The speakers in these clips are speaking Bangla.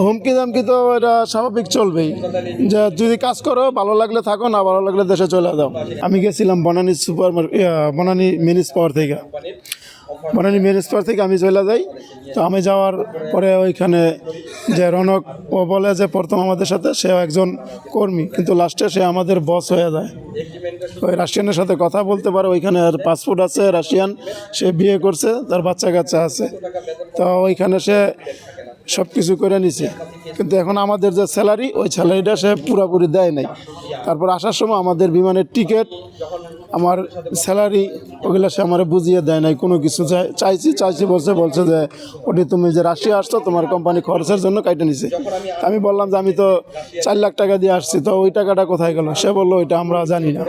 হুমকি দামকি তো এটা স্বাভাবিক চলবেই, যে যদি কাজ করো ভালো লাগলে থাকো, না ভালো লাগলে দেশে চলে যাও। আমি গেছিলাম বনানী সুপার বনানী মিনিস পাওয়ার থেকে, আমি চলে যাই। তো আমি যাওয়ার পরে ওইখানে যে রনক, ও বলে যে প্রথম আমাদের সাথে সে একজন কর্মী, কিন্তু লাস্টে সে আমাদের বস হয়ে যায়। ওই রাশিয়ানের সাথে কথা বলতে পারে, ওইখানে আর পাসপোর্ট আছে রাশিয়ান, সে বিয়ে করছে, তার বাচ্চা কাচ্চা আছে। তো ওইখানে সে সব কিছু করে নিছে, কিন্তু এখন আমাদের যে স্যালারি, ওই স্যালারিটা সে পুরোপুরি দেয় নাই। তারপর আসার সময় আমাদের বিমানের টিকিট, আমার স্যালারি, ওগুলো সে আমার বুঝিয়ে দেয় নাই কোনো কিছু। চাইছি বলছে যে ওটি তুমি যে রাশিয়া আসছো তোমার কোম্পানি খরচের জন্য কাইটে নিছে। আমি বললাম যে আমি তো 4 লাখ টাকা দিয়ে আসছি, তো ওই টাকাটা কোথায় গেল? সে বললো ওইটা আমরা জানি না।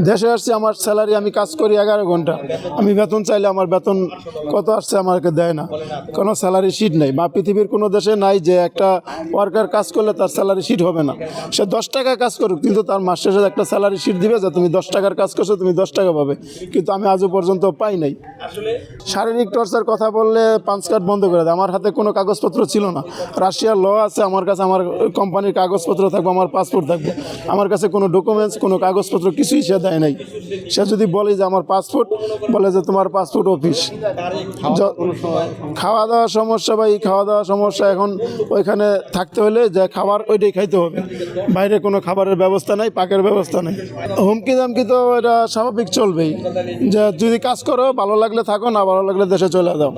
দেশে আসছি, আমার স্যালারি, আমি কাজ করি 11 ঘন্টা, আমি বেতন চাইলে আমার বেতন কত আসছে আমাকে দেয় না, কোনো স্যালারি শিট নেই। বা পৃথিবীর কোনো দেশে নাই যে একটা ওয়ার্কার কাজ করলে তার স্যালারি শিট হবে না। সে 10 টাকা কাজ করুক, কিন্তু তার মাস শেষে একটা স্যালারি শিট দিবে যে তুমি 10 টাকার কাজ করছো, তুমি 10 টাকা পাবে। কিন্তু আমি আজও পর্যন্ত পাই নাই। শারীরিক টর্চার কথা বললে 5 কার্ড বন্ধ করে দেয়। আমার হাতে কোনো কাগজপত্র ছিল না, রাশিয়ার ল আছে আমার কাছে, আমার কোম্পানির কাগজপত্র থাকবে, আমার পাসপোর্ট থাকবে, আমার কাছে কোনো ডকুমেন্টস, কোনো কাগজপত্র কিছুই সে দেয় নাই। সে যদি বলে যে আমার পাসপোর্ট, বলে যে তোমার পাসপোর্ট অফিস। খাওয়া দাওয়ার সমস্যা, ভাই খাওয়া দাওয়ার সমস্যা। এখন ওইখানে থাকতে হলে যে খাবার ওইটাই খাইতে হবে, বাইরে কোনো খাবারের ব্যবস্থা নাই, পাকের ব্যবস্থা নেই। হুমকি দামকি তো এটা স্বাভাবিক চলবেই, যে যদি কাজ করো ভালো লাগলে থাকো, না ভালো লাগলে দেশে চলে যাও।